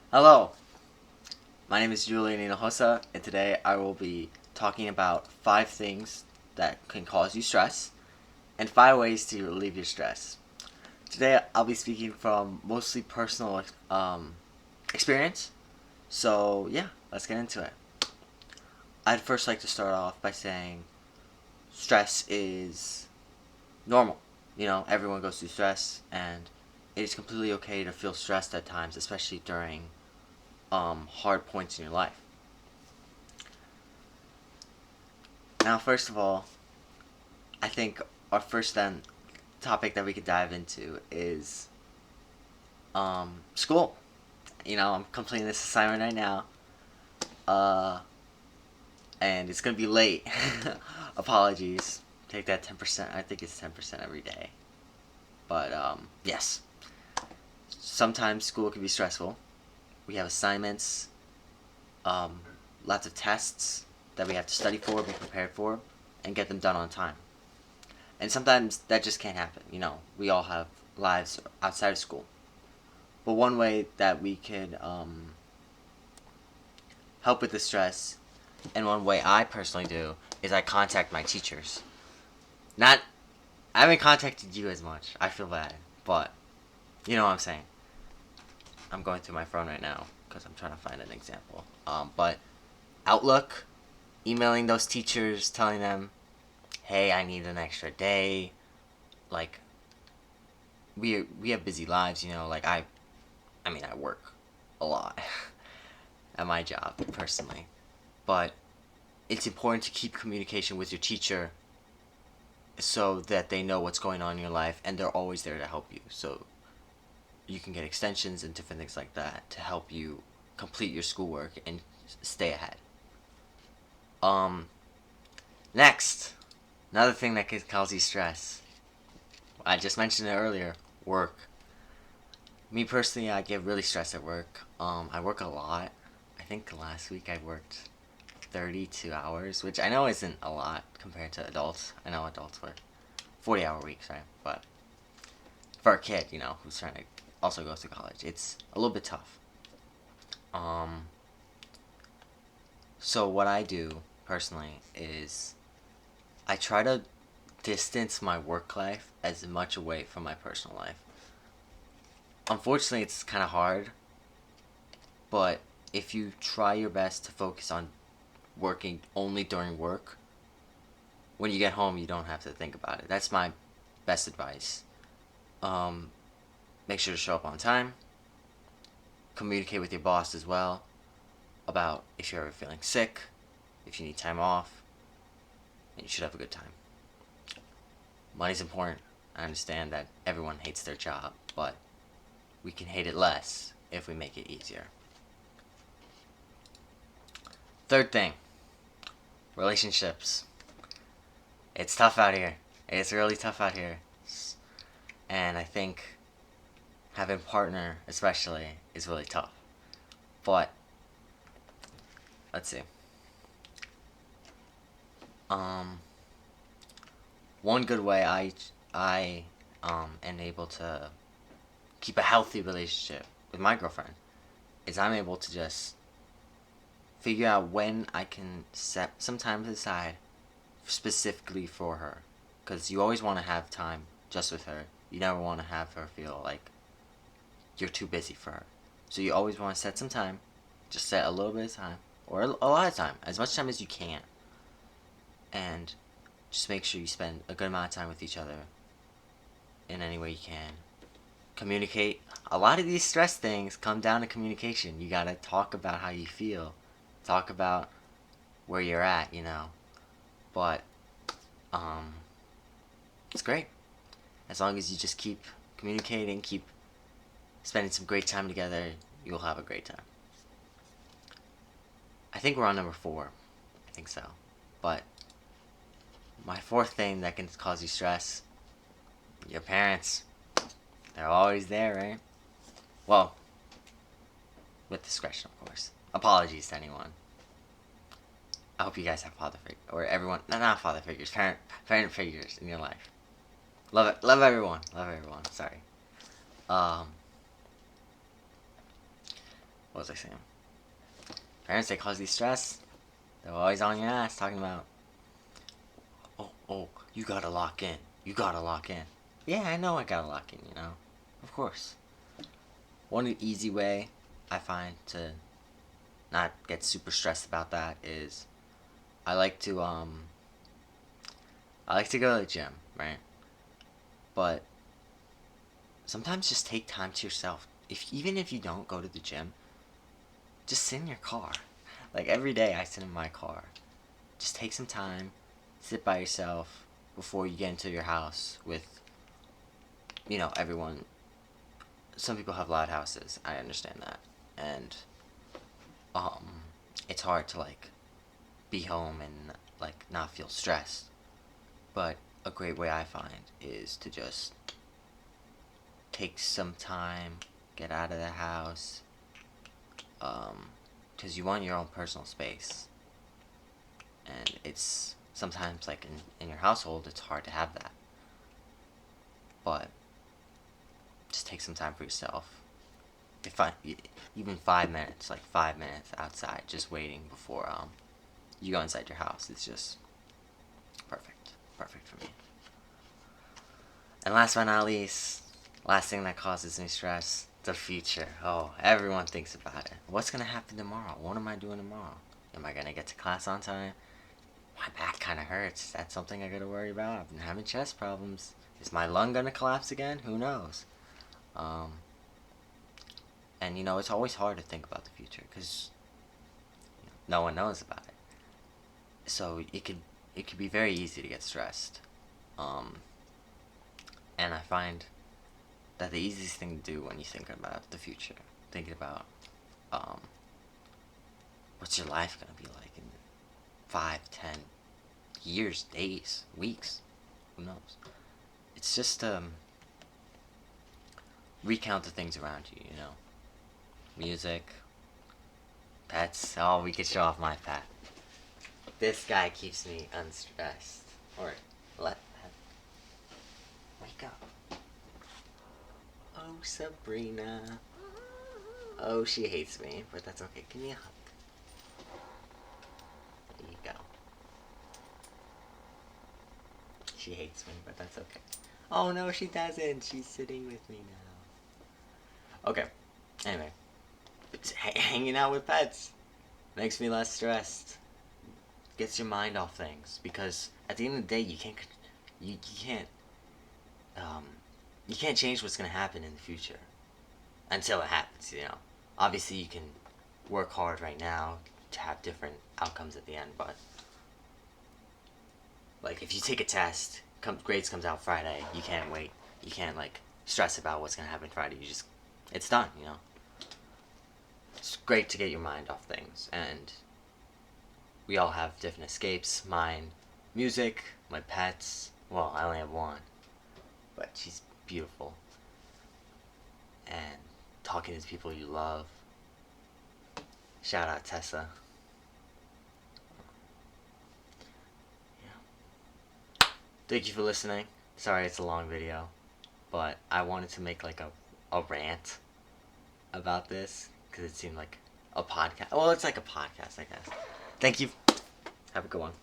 Hello, my name is Julian Hinojosa, and today I will be talking about 5 things that can cause you stress and 5 ways to relieve your stress. Today I'll be speaking from mostly personal experience, so yeah, let's get into it. I'd first like to start off by saying stress is normal. Everyone goes through stress, and it is completely okay to feel stressed at times, especially during hard points in your life. Now, first of all, I think our first topic that we could dive into is school. I'm completing this assignment right now, uh, and it's gonna be late. Apologies. Take that 10%. I think it's 10% every day. But yes, sometimes school can be stressful. We have assignments, um, lots of tests that we have to study for, be prepared for, and get them done on time. And sometimes that just can't happen. We all have lives outside of school. But one way that we could help with the stress, and one way I personally do, is I contact my teachers. Not, I haven't contacted you as much. I feel bad, but you know what I'm saying. I'm going through my phone right now because I'm trying to find an example. But Outlook, emailing those teachers, telling them, "Hey, I need an extra day." Like we have busy lives, Like I work a lot at my job personally, but it's important to keep communication with your teacher so that they know what's going on in your life and they're always there to help you. So you can get extensions and different things like that to help you complete your schoolwork and stay ahead. Um, Next, another thing that can cause you stress. I just mentioned it earlier. Work. Me personally, I get really stressed at work. I work a lot. I think last week I worked 32 hours, which I know isn't a lot compared to adults. I know adults work 40-hour weeks, right? But for a kid, who's trying to also go to college, it's a little bit tough. Um, so what I do personally is I try to distance my work life as much away from my personal life. Unfortunately, it's kind of hard, but if you try your best to focus on working only during work, when you get home, you don't have to think about it. That's my best advice. Um, Make sure to show up on time. Communicate with your boss as well about if you're ever feeling sick, if you need time off, and you should have a good time. Money's important. I understand that everyone hates their job, but we can hate it less if we make it easier. Third thing, relationships. It's tough out here. It's really tough out here. And I think having a partner, especially, is really tough. But, let's see. Um, One good way I am able to keep a healthy relationship with my girlfriend is I'm able to just figure out when I can set some time aside specifically for her. Because you always want to have time just with her. You never want to have her feel like you're too busy for her. So you always want to set some time, just set a little bit of time, or a lot of time, as much time as you can. And just make sure you spend a good amount of time with each other in any way you can. Communicate. A lot of these stress things come down to communication. You gotta talk about how you feel, talk about where you're at. But um, it's great as long as you just keep communicating, keep spending some great time together. You'll have a great time. I think we're on number 4. I think so. But my fourth thing that can cause you stress, your parents. They're always there, right? Well, with discretion, of course. Apologies to anyone. I hope you guys have father figures, or everyone, no, not father figures, parent figures in your life. Love it, love everyone. Sorry. Um, what was I saying? Parents, they cause you stress. They're always on your ass talking about, oh, you gotta lock in. You gotta lock in. Yeah, I know I gotta lock in, you know? Of course. One easy way I find to not get super stressed about that is I like to go to the gym, right? But sometimes just take time to yourself. Even if you don't go to the gym, just sit in your car. Like every day I sit in my car. Just take some time, sit by yourself before you get into your house with, everyone. Some people have loud houses. I understand that. And it's hard to like be home and like not feel stressed. But a great way I find is to just take some time, get out of the house, because you want your own personal space. And it's sometimes like in your household, it's hard to have that. But just take some time for yourself. Even 5 minutes, like 5 minutes outside, just waiting before you go inside your house, it's just perfect for me. And last but not least, last thing that causes me stress, the future. Oh, everyone thinks about it. What's gonna happen tomorrow? What am I doing tomorrow? Am I gonna get to class on time? My back kind of hurts. That's something I gotta worry about. I've been having chest problems. Is my lung gonna collapse again? Who knows? And it's always hard to think about the future because no one knows about it. So it could be very easy to get stressed. And I find that the easiest thing to do when you think about the future, thinking about what's your life gonna be like in 5, 10 years, days, weeks, who knows? It's just recount the things around you, music, pets. Oh, we could show off my pet. This guy keeps me unstressed. Or wake up. Oh, Sabrina. Oh, she hates me, but that's okay. Give me a hug. There you go. She hates me, but that's okay. Oh no, she doesn't. She's sitting with me now. Okay. Anyway, hanging out with pets makes me less stressed. Gets your mind off things because at the end of the day, you can't you can't change what's gonna happen in the future until it happens. Obviously you can work hard right now to have different outcomes at the end, but like if you take a test, grades comes out Friday, you can't wait. You can't like stress about what's gonna happen Friday. It's done. It's great to get your mind off things, and we all have different escapes. Mine, music, my pets. Well, I only have one, but she's beautiful. And talking to the people you love. Shout out Tessa. Yeah. Thank you for listening. Sorry it's a long video, but I wanted to make like a rant about this because it seemed like a podcast. Well, it's like a podcast, I guess. Thank you. Have a good one.